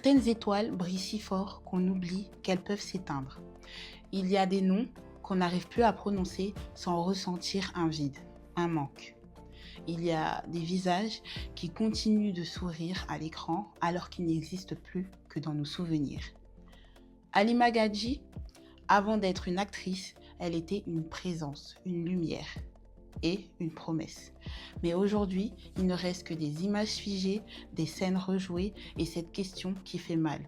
Certaines étoiles brillent si fort qu'on oublie qu'elles peuvent s'éteindre. Il y a des noms qu'on n'arrive plus à prononcer sans ressentir un vide, un manque. Il y a des visages qui continuent de sourire à l'écran alors qu'ils n'existent plus que dans nos souvenirs. Halima Gadji, avant d'être une actrice, elle était une présence, une lumière et une promesse. Mais aujourd'hui, il ne reste que des images figées, des scènes rejouées et cette question qui fait mal.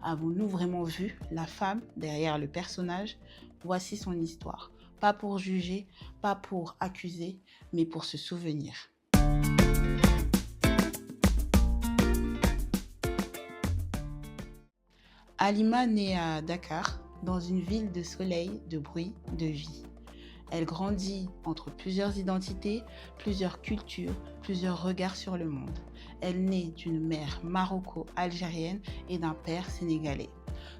Avons-nous vraiment vu la femme derrière le personnage? Voici son histoire. Pas pour juger, pas pour accuser, mais pour se souvenir. Halima naît à Dakar, dans une ville de soleil, de bruit, de vie. Elle grandit entre plusieurs identités, plusieurs cultures, plusieurs regards sur le monde. Elle naît d'une mère maroco-algérienne et d'un père sénégalais.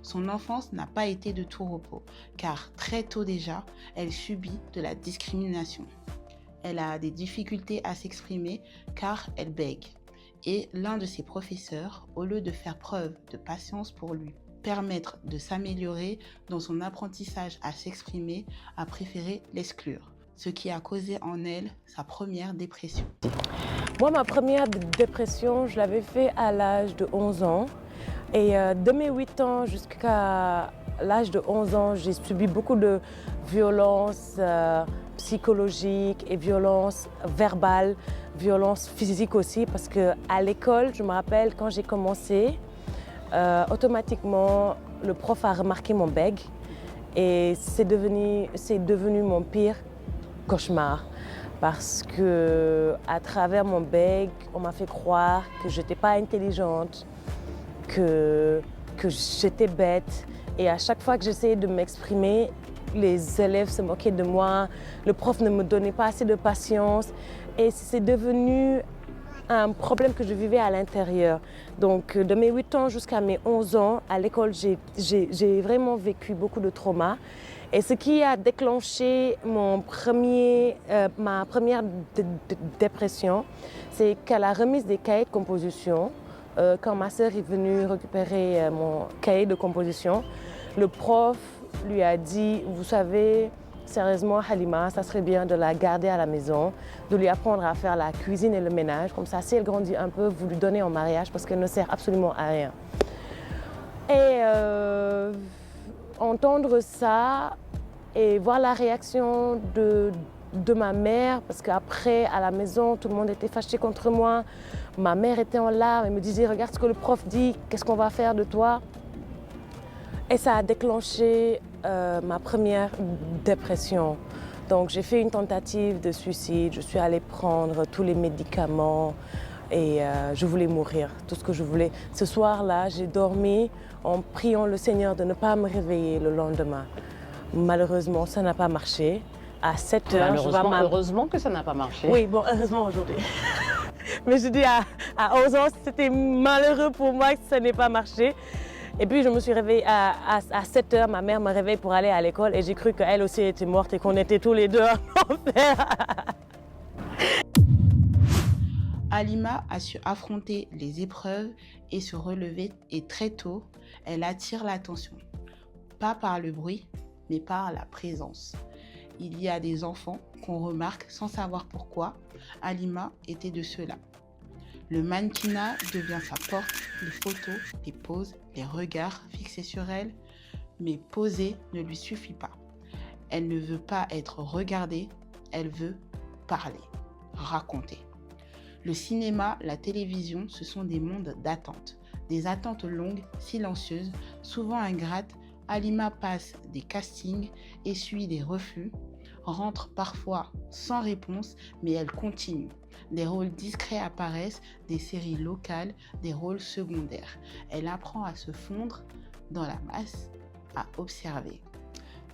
Son enfance n'a pas été de tout repos, car très tôt déjà, elle subit de la discrimination. Elle a des difficultés à s'exprimer car elle bègue. Et l'un de ses professeurs, au lieu de faire preuve de patience pour lui permettre de s'améliorer dans son apprentissage à s'exprimer, a préféré l'exclure, ce qui a causé en elle sa première dépression. Moi, ma première dépression, je l'avais fait à l'âge de 11 ans. Et de mes 8 ans jusqu'à l'âge de 11 ans, j'ai subi beaucoup de violences psychologiques et violences verbales, violences physiques aussi, parce qu'à l'école, je me rappelle quand j'ai commencé, automatiquement, le prof a remarqué mon bègue et c'est devenu mon pire cauchemar. Parce que à travers mon bègue, on m'a fait croire que je n'étais pas intelligente, que j'étais bête. Et à chaque fois que j'essayais de m'exprimer, les élèves se moquaient de moi, le prof ne me donnait pas assez de patience. Et c'est devenu un problème que je vivais à l'intérieur. Donc de mes 8 ans jusqu'à mes 11 ans, à l'école, j'ai vraiment vécu beaucoup de traumas. Et ce qui a déclenché ma première dépression, c'est qu'à la remise des cahiers de composition, quand ma sœur est venue récupérer mon cahier de composition, le prof lui a dit, vous savez, sérieusement, Halima, ça serait bien de la garder à la maison, de lui apprendre à faire la cuisine et le ménage. Comme ça, si elle grandit un peu, vous lui donnez en mariage parce qu'elle ne sert absolument à rien. Et entendre ça et voir la réaction de ma mère, parce qu'après, à la maison, tout le monde était fâché contre moi. Ma mère était en larmes, elle me disait, regarde ce que le prof dit, qu'est-ce qu'on va faire de toi? Et ça a déclenché ma première dépression. Donc j'ai fait une tentative de suicide, je suis allée prendre tous les médicaments et je voulais mourir, tout ce que je voulais. Ce soir-là, j'ai dormi en priant le Seigneur de ne pas me réveiller le lendemain. Malheureusement, ça n'a pas marché. À 7 heures, heureusement que ça n'a pas marché. Oui, bon, heureusement aujourd'hui. Mais je dis à 11 ans, c'était malheureux pour moi que ça n'ait pas marché. Et puis je me suis réveillée à 7 heures, ma mère me réveille pour aller à l'école et j'ai cru qu'elle aussi était morte et qu'on était tous les deux en enfer. Halima a su affronter les épreuves et se relever et très tôt, elle attire l'attention. Pas par le bruit, mais par la présence. Il y a des enfants qu'on remarque sans savoir pourquoi. Halima était de ceux-là. Le mannequinat devient sa porte, les photos, les poses, les regards fixés sur elle. Mais poser ne lui suffit pas. Elle ne veut pas être regardée, elle veut parler, raconter. Le cinéma, la télévision, ce sont des mondes d'attente. Des attentes longues, silencieuses, souvent ingrates. Halima passe des castings, essuie des refus, rentre parfois sans réponse, mais elle continue. Des rôles discrets apparaissent, des séries locales, des rôles secondaires. Elle apprend à se fondre dans la masse, à observer,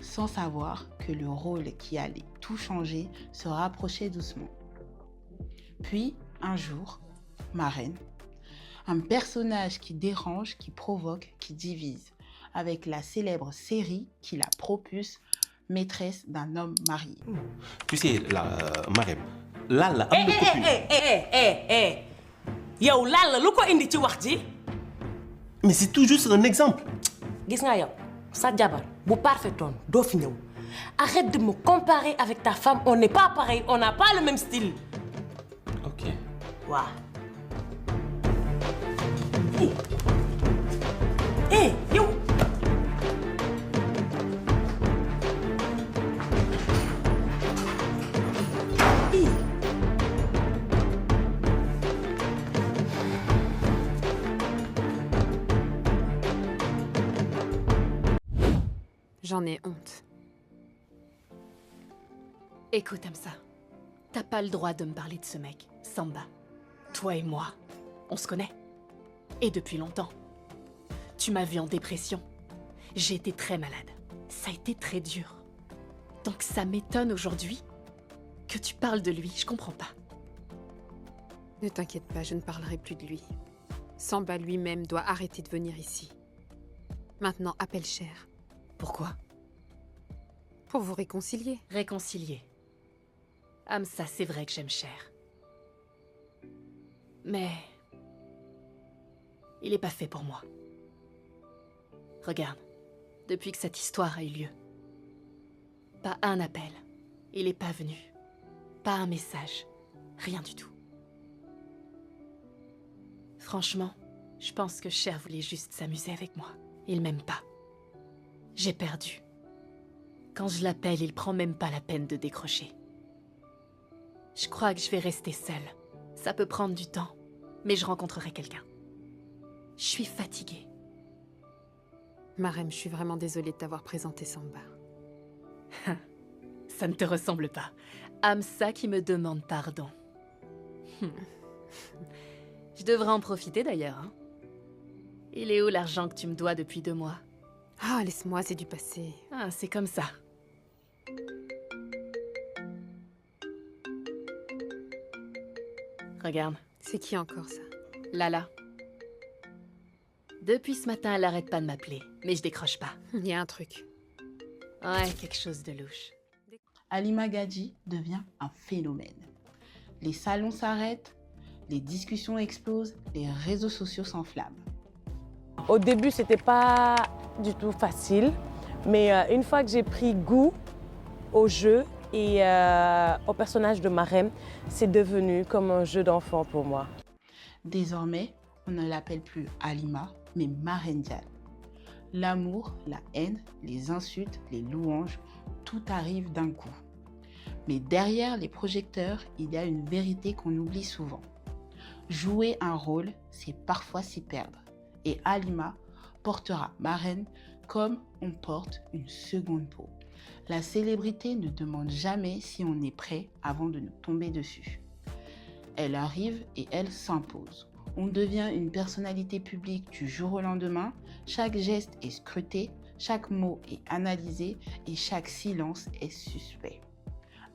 sans savoir que le rôle qui allait tout changer se rapprochait doucement. Puis, un jour, Marraine, un personnage qui dérange, qui provoque, qui divise, avec la célèbre série qui la propulse, Maîtresse d'un homme marié. Tu sais, Marème, Lalla am na copine. yow Lalla lu ko indi ci wax ji Mais c'est tout juste un exemple. Gis nga yow sa jabar bu parfaitoon doo fi ñëw. Arrête de me comparer avec ta femme, on n'est pas pareil, on n'a pas le même style. Ok. Waaw. Yow. J'en ai honte. Écoute, Amsa, t'as pas le droit de me parler de ce mec, Samba. Toi et moi, on se connaît. Et depuis longtemps. Tu m'as vu en dépression. J'ai été très malade. Ça a été très dur. Donc ça m'étonne aujourd'hui que tu parles de lui, je comprends pas. Ne t'inquiète pas, je ne parlerai plus de lui. Samba lui-même doit arrêter de venir ici. Maintenant, appelle Cher. Pourquoi? Pour vous réconcilier. Réconcilier. Amsa, c'est vrai que j'aime Cher. Mais... il est pas fait pour moi. Regarde, depuis que cette histoire a eu lieu, pas un appel, il est pas venu, pas un message, rien du tout. Franchement, je pense que Cher voulait juste s'amuser avec moi. Il m'aime pas. J'ai perdu. Quand je l'appelle, il prend même pas la peine de décrocher. Je crois que je vais rester seule. Ça peut prendre du temps, mais je rencontrerai quelqu'un. Je suis fatiguée. Marem, je suis vraiment désolée de t'avoir présenté Samba. Ça ne te ressemble pas. Amsa qui me demande pardon. Je devrais en profiter d'ailleurs. Hein. Il est où l'argent que tu me dois depuis 2 mois? Ah, laisse-moi, c'est du passé. Ah, c'est comme ça. Regarde. C'est qui encore ça? Lala. Depuis ce matin, elle arrête pas de m'appeler, mais je décroche pas. Il y a un truc. Ouais, quelque chose de louche. Halima Gadji devient un phénomène. Les salons s'arrêtent, les discussions explosent, les réseaux sociaux s'enflamment. Au début, c'était pas du tout facile, mais une fois que j'ai pris goût au jeu et au personnage de Marem, c'est devenu comme un jeu d'enfant pour moi. Désormais, on ne l'appelle plus Halima, mais Marem Dial. L'amour, la haine, les insultes, les louanges, tout arrive d'un coup. Mais derrière les projecteurs, il y a une vérité qu'on oublie souvent. Jouer un rôle, c'est parfois s'y perdre. Et Halima portera Marem comme on porte une seconde peau. La célébrité ne demande jamais si on est prêt avant de nous tomber dessus. Elle arrive et elle s'impose. On devient une personnalité publique du jour au lendemain. Chaque geste est scruté, chaque mot est analysé et chaque silence est suspect.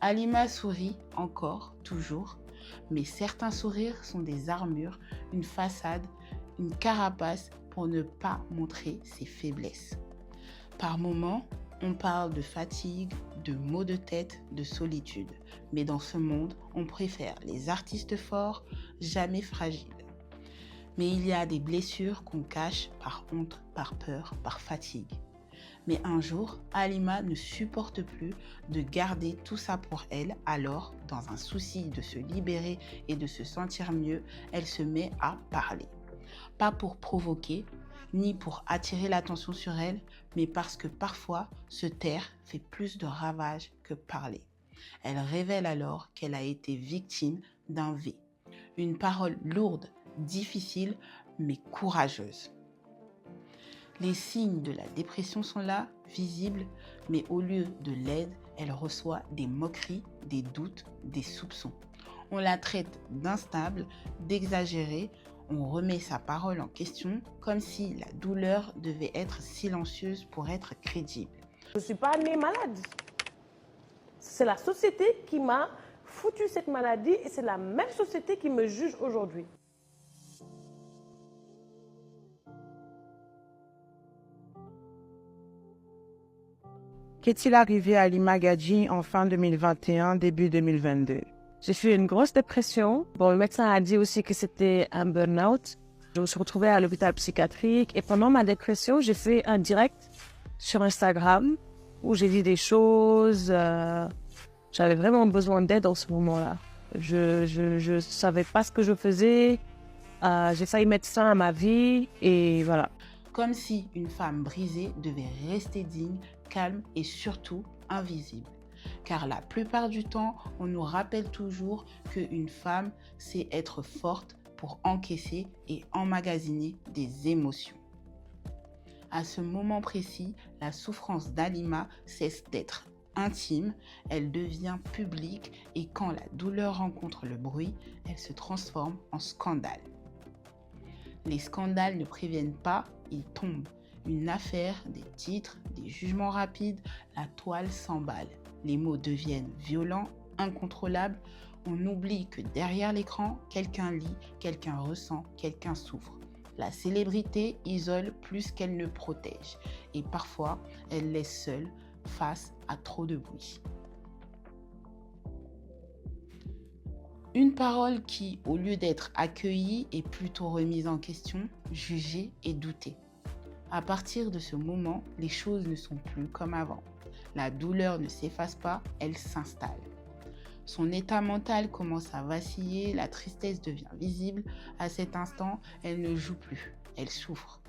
Halima sourit encore, toujours, mais certains sourires sont des armures, une façade, une carapace pour ne pas montrer ses faiblesses. Par moments, on parle de fatigue, de maux de tête, de solitude. Mais dans ce monde, on préfère les artistes forts, jamais fragiles. Mais il y a des blessures qu'on cache par honte, par peur, par fatigue. Mais un jour, Halima ne supporte plus de garder tout ça pour elle. Alors, dans un souci de se libérer et de se sentir mieux, elle se met à parler. Pas pour provoquer, ni pour attirer l'attention sur elle, mais parce que parfois, se taire fait plus de ravages que parler. Elle révèle alors qu'elle a été victime d'un V. Une parole lourde, difficile, mais courageuse. Les signes de la dépression sont là, visibles, mais au lieu de l'aide, elle reçoit des moqueries, des doutes, des soupçons. On la traite d'instable, d'exagérée, on remet sa parole en question comme si la douleur devait être silencieuse pour être crédible. Je ne suis pas née malade. C'est la société qui m'a foutu cette maladie et c'est la même société qui me juge aujourd'hui. Qu'est-il arrivé à Halima Gadji en fin 2021, début 2022? J'ai fait une grosse dépression. Bon, le médecin a dit aussi que c'était un burn-out. Je me suis retrouvée à l'hôpital psychiatrique et pendant ma dépression, j'ai fait un direct sur Instagram où j'ai dit des choses. J'avais vraiment besoin d'aide en ce moment-là. Je savais pas ce que je faisais. J'ai failli mettre fin à ma vie et voilà. Comme si une femme brisée devait rester digne, calme et surtout invisible. Car la plupart du temps, on nous rappelle toujours qu'une femme sait être forte pour encaisser et emmagasiner des émotions. À ce moment précis, la souffrance d'Halima cesse d'être intime, elle devient publique et quand la douleur rencontre le bruit, elle se transforme en scandale. Les scandales ne préviennent pas, ils tombent. Une affaire, des titres, des jugements rapides, la toile s'emballe. Les mots deviennent violents, incontrôlables. On oublie que derrière l'écran, quelqu'un lit, quelqu'un ressent, quelqu'un souffre. La célébrité isole plus qu'elle ne protège. Et parfois, elle laisse seule face à trop de bruit. Une parole qui, au lieu d'être accueillie, est plutôt remise en question, jugée et doutée. À partir de ce moment, les choses ne sont plus comme avant. La douleur ne s'efface pas, elle s'installe. Son état mental commence à vaciller, la tristesse devient visible. À cet instant, elle ne joue plus, elle souffre.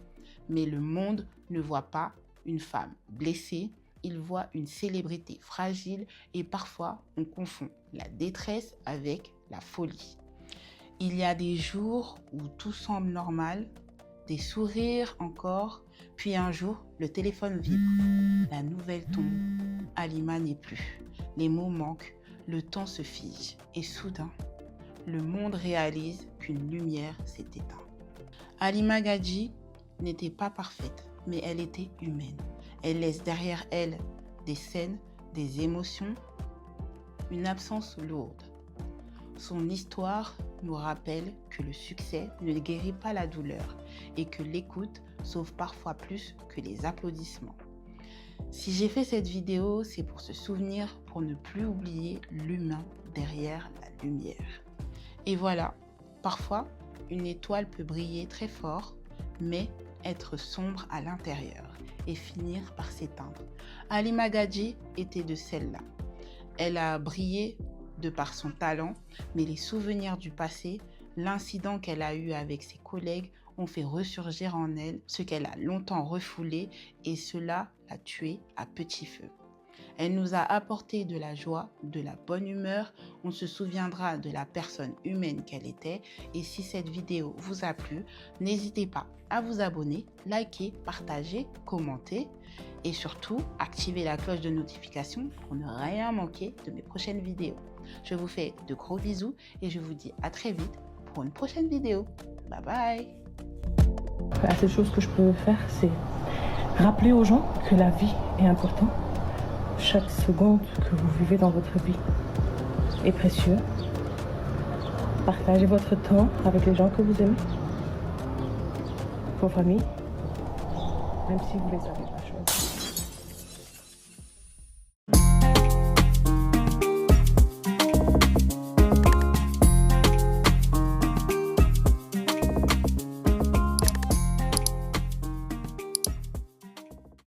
Mais le monde ne voit pas une femme blessée, il voit une célébrité fragile et parfois on confond la détresse avec la folie. Il y a des jours où tout semble normal, des sourires encore, puis un jour, le téléphone vibre. La nouvelle tombe. Halima n'est plus. Les mots manquent, le temps se fige. Et soudain, le monde réalise qu'une lumière s'est éteinte. Halima Gadji n'était pas parfaite, mais elle était humaine. Elle laisse derrière elle des scènes, des émotions, une absence lourde. Son histoire nous rappelle que le succès ne guérit pas la douleur et que l'écoute sauve parfois plus que les applaudissements. Si j'ai fait cette vidéo, c'est pour se souvenir, pour ne plus oublier l'humain derrière la lumière. Et voilà, parfois, une étoile peut briller très fort, mais être sombre à l'intérieur et finir par s'éteindre. Halima Gadji était de celle-là. Elle a brillé de par son talent, mais les souvenirs du passé, l'incident qu'elle a eu avec ses collègues ont fait ressurgir en elle ce qu'elle a longtemps refoulé et cela l'a tuée à petit feu. Elle nous a apporté de la joie, de la bonne humeur, on se souviendra de la personne humaine qu'elle était et si cette vidéo vous a plu, n'hésitez pas à vous abonner, liker, partager, commenter et surtout activer la cloche de notification pour ne rien manquer de mes prochaines vidéos. Je vous fais de gros bisous et je vous dis à très vite pour une prochaine vidéo. Bye bye. La seule chose que je peux faire, c'est rappeler aux gens que la vie est importante. Chaque seconde que vous vivez dans votre vie est précieux. Partagez votre temps avec les gens que vous aimez, vos familles, même si vous les avez pas choisis.